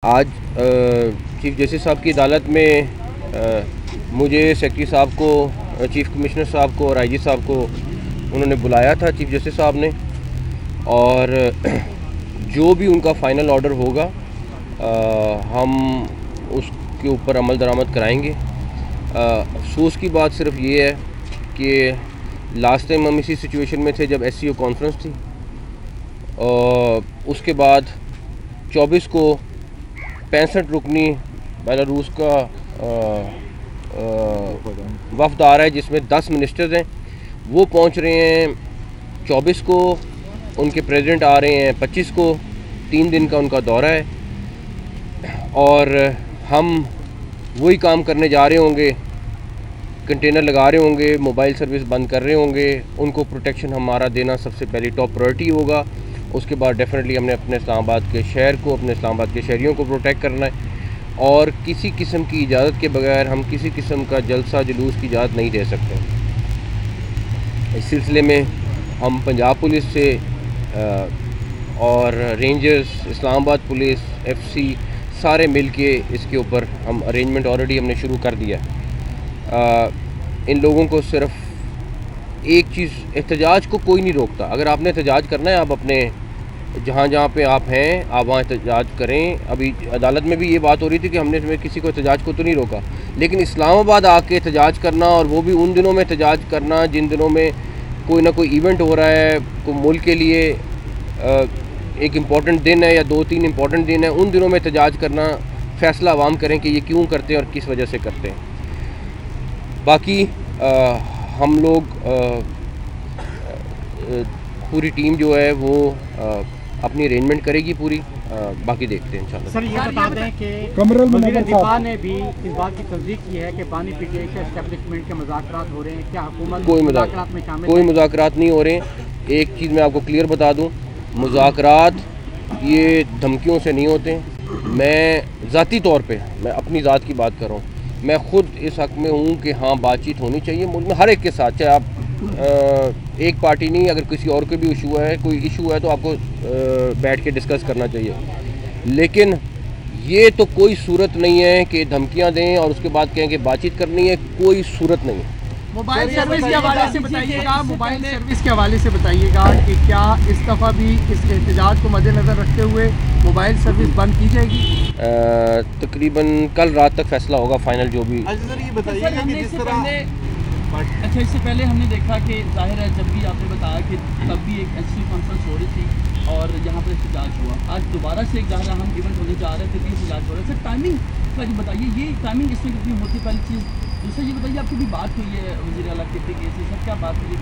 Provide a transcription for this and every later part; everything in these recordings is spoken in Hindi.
आज चीफ जस्टिस साहब की अदालत में मुझे सेक्रेटरी साहब को, चीफ कमिश्नर साहब को और आईजी साहब को उन्होंने बुलाया था चीफ जस्टिस साहब ने, और जो भी उनका फ़ाइनल ऑर्डर होगा हम उसके ऊपर अमल दरामद कराएंगे। अफसोस की बात सिर्फ ये है कि लास्ट टाइम हम इसी सिचुएशन में थे जब SCO कॉन्फ्रेंस थी, और उसके बाद 24 को 65 रुकनी बेलारूस का वफ़द आ रहा है जिसमें 10 मिनिस्टर्स हैं। वो पहुंच रहे हैं 24 को, उनके प्रेसिडेंट आ रहे हैं 25 को, 3 दिन का उनका दौरा है, और हम वही काम करने जा रहे होंगे, कंटेनर लगा रहे होंगे, मोबाइल सर्विस बंद कर रहे होंगे। उनको प्रोटेक्शन हमारा देना सबसे पहली टॉप प्रायोरिटी होगा। उसके बाद डेफिनेटली हमने अपने इस्लामाबाद के शहर को, अपने इस्लामाबाद के शहरियों को प्रोटेक्ट करना है, और किसी किस्म की इजाज़त के बगैर हम किसी किस्म का जलसा जुलूस की इजाज़त नहीं दे सकते। इस सिलसिले में हम पंजाब पुलिस से और रेंजर्स, इस्लामाबाद पुलिस, FC सारे मिल के इसके ऊपर हम अरेंजमेंट ऑलरेडी हमने शुरू कर दिया है। इन लोगों को सिर्फ एक चीज़, एहतजाज को कोई नहीं रोकता। अगर आपने एहतजाज करना है, आप अपने जहाँ पे आप हैं आप वहाँ एहतजाज करें। अभी अदालत में भी ये बात हो रही थी कि हमने इसमें किसी को एहतजाज को तो नहीं रोका, लेकिन इस्लामाबाद आके एहतजाज करना, और वो भी उन दिनों में एहतजाज करना जिन दिनों में कोई ना कोई इवेंट हो रहा है, कोई मुल्क के लिए एक इम्पॉर्टेंट दिन है या 2-3 इम्पॉर्टेंट दिन है, उन दिनों में एहतजाज करना, फ़ैसला आवाम करें कि ये क्यों करते हैं और किस वजह से करते हैं। बाकी हम लोग पूरी टीम जो है वो अपनी अरेंजमेंट करेगी पूरी। बाकी देखते हैं इंशाल्लाह। सर ये बता दें कि वज़ीर दिफा ने भी इस बात की तस्दीक की है कि पानी पीके एस्टेब्लिशमेंट के मुज़ाकरात हो रहे हैं। क्या हुकूमत कोई मुज़ाकरात नहीं हो रहे हैं। एक चीज़ मैं आपको क्लियर बता दूं, मुज़ाकरात ये धमकियों से नहीं होते। मैं ज़ाती तौर पे, मैं अपनी ज़ात की बात कर रहा हूँ, मैं ख़ुद इस हक़ में हूँ कि हाँ बातचीत होनी चाहिए मुल्क में हर एक के साथ, चाहे आप एक पार्टी नहीं, अगर किसी और के भी इशू है, कोई इशू है तो आपको बैठ के डिस्कस करना चाहिए। लेकिन ये तो कोई सूरत नहीं है कि धमकियाँ दें और उसके बाद कहें कि बातचीत करनी है, कोई सूरत नहीं है। मोबाइल सर्विस के हवाले से बताइएगा, मोबाइल सर्विस के हवाले से बताइएगा कि क्या इस दफ़ा भी इस एहतजाज को मद्देनज़र रखते हुए मोबाइल सर्विस बंद की जाएगी? तकरीबन कल रात तक फैसला होगा फाइनल जो भी। सर ये बताइएगा कि जिस तरह अच्छा, इससे पहले हमने देखा कि जाहिर है जब भी आपने बताया कि तब भी एक SCO कॉन्फ्रेंस हो रही थी और यहाँ पर एहतजाज हुआ, आज दोबारा से एक ज़ाहिर हम इवेंट होने जा रहे थे, भी एहतजाज हो रहा है। सर टाइमिंग का जो बताइए, ये टाइमिंग इसमें कितनी होती है पहली चीज़। दूसरा ये बताइए, आपकी भी बात हुई है वज़ीर आला KPK से, सर क्या बात हुई?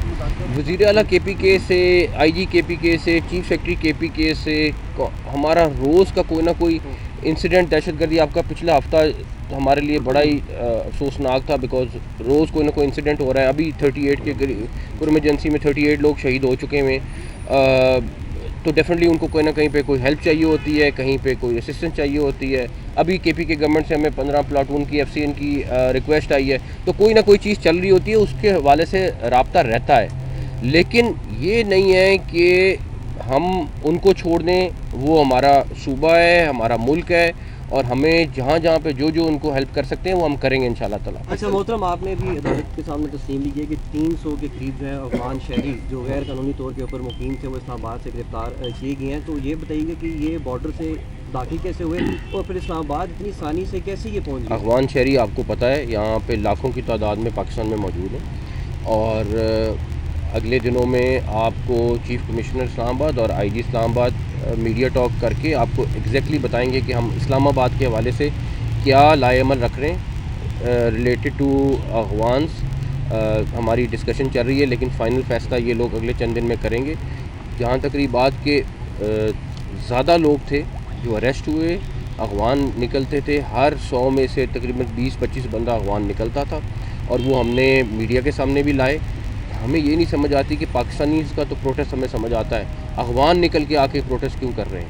वज़ीर आला KPK से, IG KPK से, चीफ सेक्रेटरी KPK से हमारा रोज़ का कोई ना कोई इंसिडेंट, दहशतगर्दी, आपका पिछला हफ्ता हमारे लिए बड़ा ही अफसोसनाक था, बिकॉज रोज़ कोई ना कोई इंसिडेंट हो रहा है। अभी 38 के इमरजेंसी में 38 लोग शहीद हो चुके हैं। तो डेफिनेटली उनको कोई ना कहीं पे कोई हेल्प चाहिए होती है, कहीं पे कोई असिस्टेंस चाहिए होती है। अभी KPK गवर्नमेंट से हमें 15 प्लाटून की FCN की रिक्वेस्ट आई है, तो कोई ना कोई चीज़ चल रही होती है, उसके हवाले से रब्ता रहता है। लेकिन ये नहीं है कि हम उनको छोड़ दें, वो हमारा सूबा है, हमारा मुल्क है, और हमें जहाँ जहाँ पे जो उनको हेल्प कर सकते हैं वो हम करेंगे इंशाल्लाह ताला। अच्छा मोहतरम, आपने भी अदालत के सामने तस्लीम ली है कि 300 के करीब जो है अफगान शहरी जो गैर कानूनी तौर के ऊपर मुकीम थे वो इस्लामाबाद से गिरफ्तार किए गए हैं। तो ये बताइए कि ये बॉर्डर से दाखिल कैसे हुए और फिर इस्लामाबाद इतनी आसानी से कैसे ये पहुँच गए? अफगान शहरी आपको पता है यहाँ पे लाखों की तादाद में पाकिस्तान में मौजूद है, और अगले दिनों में आपको चीफ कमिश्नर इस्लामाबाद और IG इस्लामाबाद मीडिया टॉक करके आपको एग्जैक्टली बताएंगे कि हम इस्लामाबाद के हवाले से क्या लाएअमल रख रहे हैं रिलेटेड टू अफगान्स। हमारी डिस्कशन चल रही है, लेकिन फ़ाइनल फ़ैसला ये लोग अगले चंद दिन में करेंगे। जहाँ तक बात के ज़्यादा लोग थे जो अरेस्ट हुए, अफगान निकलते थे, हर 100 में से तकरीबन 20-25 बंदा अफगान निकलता था, और वो हमने मीडिया के सामने भी लाए। हमें ये नहीं समझ आती कि पाकिस्तानी का तो प्रोटेस्ट हमें समझ आता है, अफगान निकल के आके प्रोटेस्ट क्यों कर रहे हैं?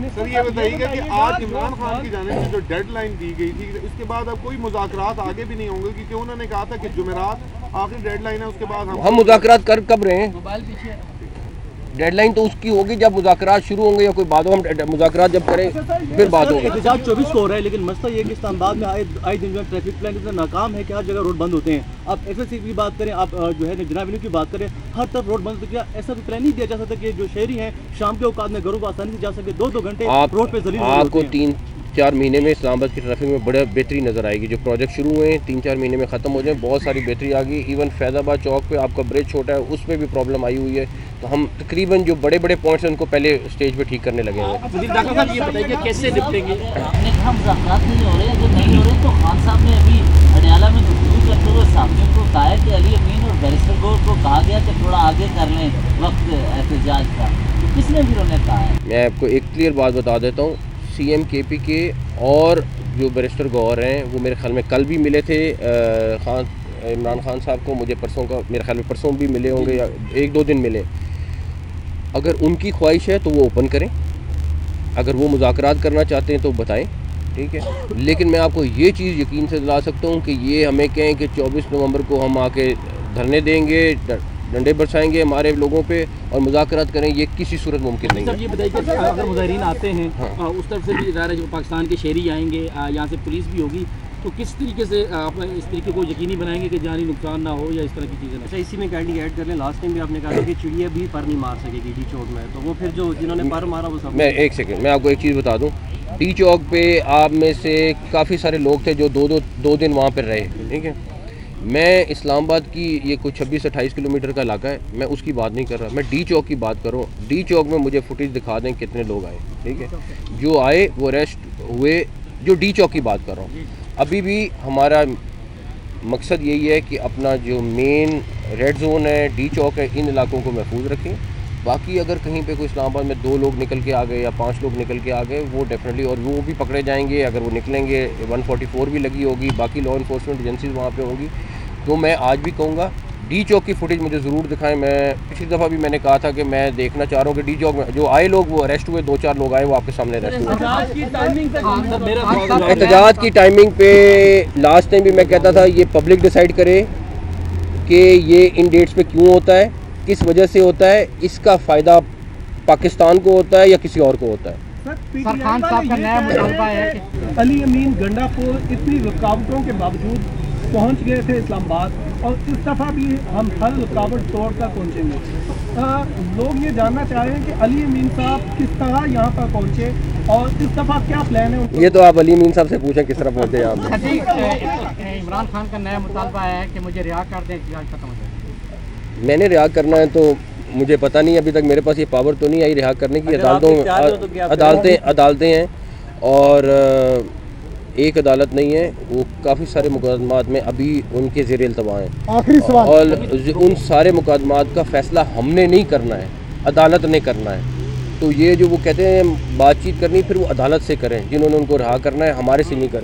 सर ये बताइएगा कि आज इमरान खान की जानिब से जो डेडलाइन दी गई थी, उसके बाद अब कोई मुज़ाकरात आगे भी नहीं होंगे, क्योंकि उन्होंने कहा था कि जुमेरात आखिरी डेडलाइन है, उसके बाद हम मुज़ाकरात कर कब रहे हैं? डेडलाइन तो उसकी होगी जब मुज़ाकरात शुरू होंगे या कोई बात हो, हम मुज़ाकरात जब करें फिर बात होगी। एहतजाज 24 को हो रहा है, लेकिन मसला ये है कि इस्लामाबाद में आए दिन जो ट्रैफिक प्लान इतना नाकाम है कि हर जगह रोड बंद होते हैं। आप एसएससी की बात करें, आप जो है जनाब एवेन्यू की बात करें, हर तरफ रोड बंद। तो क्या ऐसा भी प्लान नहीं दिया जा सकता कि जो शहरी हैं शाम के औकात में घरों को आसानी से जा सके? 2-2 घंटे रोड पे जलील आपको 3-4 महीने में इस्लामाबाद की ट्रैफिक में बड़ा बेहतरी नज़र आएगी। जो प्रोजेक्ट शुरू हुए हैं 3-4 महीने में ख़त्म हो जाए, बहुत सारी बेहतरी आ गई। इवन फैज़ाबाद चौक पे आपका ब्रिज छोटा है, उसमें भी प्रॉब्लम आई हुई है। तो हम तकरीबन जो बड़े बड़े पॉइंट्स हैं उनको पहले स्टेज पे ठीक करने लगे हैं। कैसे निपटेंगे? आपने कहा मुज़ाकरात नहीं हो रहे हैं, जो नहीं हो रहे तो खान साहब ने अभी अडयाला में गुफ्तगू करते हुए सामने को कहा है कि अली अमीन और बैरिस्टर को कहा गया कि थोड़ा आगे कर लें वक्त एहतजाज का। तो किसने फिर उन्हें कहा है? मैं आपको एक क्लियर बात बता देता हूँ, CM KP के और जो बैरिस्टर गौर हैं वो मेरे ख्याल में कल भी मिले थे इमरान खान साहब को। मुझे परसों का मेरे ख्याल में परसों भी मिले होंगे या 1-2 दिन मिले। अगर उनकी ख्वाहिश है तो वो ओपन करें, अगर वो मुज़ाकरात करना चाहते हैं तो बताएं, ठीक है। लेकिन मैं आपको ये चीज़ यकीन से दिला सकता हूँ कि ये हमें कहें कि 24 नवंबर को हम आके धरने देंगे, डंडे बरसाएंगे हमारे लोगों पे और मुज़ाकरात करें, ये किसी सूरत मुमकिन नहीं है। ये बताइए कि अगर मुजाहिरीन आते हैं उस तरफ से भी ज़ाहिर है पाकिस्तान के शहरी आएंगे, यहाँ से पुलिस भी होगी, तो किस तरीके से आप इस तरीके को यकीनी बनाएंगे कि जानी नुकसान ना हो या इस तरह की चीज़ें ना? अच्छा, इसी में काइंडली ऐड कर लें, लास्ट टाइम भी आपने कहा था कि चिड़िया भी पर नहीं मार सकेगी डी चौक में, तो वो फिर जो जिन्होंने पर मारा वो सब। मैं एक सेकंड मैं आपको एक चीज़ बता दूं, डी चौक पे आप में से काफ़ी सारे लोग थे जो दो दिन वहाँ पर रहे, ठीक है। मैं इस्लामाबाद की ये कुछ 26-28 किलोमीटर का इलाका है, मैं उसकी बात नहीं कर रहा, मैं डी चौक की बात कर रहा हूँ। डी चौक में मुझे फुटेज दिखा दें कितने लोग आए, ठीक है। जो आए वो अरेस्ट हुए, जो डी चौक की बात कर रहा हूँ। अभी भी हमारा मकसद यही है कि अपना जो मेन रेड जोन है, डी चौक है, इन इलाकों को महफूज रखें। बाकी अगर कहीं पे कोई इस्लामाबाद में 2 लोग निकल के आ गए या 5 लोग निकल के आ गए, वो डेफिनेटली और वो भी पकड़े जाएंगे। अगर वो निकलेंगे 144 भी लगी होगी, बाकी लॉ इन्फोर्समेंट एजेंसीज वहाँ पे होंगी। तो मैं आज भी कहूँगा डी चौक की फुटेज मुझे ज़रूर दिखाएं। मैं पिछली दफ़ा भी मैंने कहा था कि मैं देखना चाह रहा हूँ कि डी चौक में जो आए लोग वो अरेस्ट हुए, 2-4 लोग आए वो आपके सामने अरेस्ट हुए। एहतजाज की टाइमिंग पे लास्ट टाइम भी मैं कहता था ये पब्लिक डिसाइड करे कि ये इन डेट्स पे क्यों होता है, किस वजह से होता है, इसका फ़ायदा पाकिस्तान को होता है या किसी और को होता है। सर, खान साहब का नया मुतालबा है कि अली अमीन गंडापुर इतनी रुकावटों के बावजूद पहुंच गए थे इस्लामाबाद, और इस दफ़ा भी हम हर रुकावट तोड़ कर पहुँचेंगे। लोग ये जानना चाह रहे हैं कि अली अमीन साहब किस तरह यहाँ पर पहुँचे और इस दफ़ा क्या प्लान है। ये तो आप अली अमीन साहब से पूछें किस तरह पहुँचे यहाँ पे। इमरान खान का नया मुतालबा है कि मुझे रिहा कर दें, एहतजाज खत्म हो जाए। मैंने रिहा करना है तो मुझे पता नहीं, अभी तक मेरे पास ये पावर तो नहीं आई रिहा करने की। अदालतें हैं और एक अदालत नहीं है, वो काफ़ी सारे मुकदमात में अभी उनके ज़ेर इल्तवा हैं। आखिरी सवाल, और उन सारे मुकदमात का फ़ैसला हमने नहीं करना है, अदालत ने करना है। तो ये जो वो कहते हैं बातचीत करनी, फिर वो अदालत से करें, जिन्होंने उनको रिहा करना है, हमारे से नहीं करें।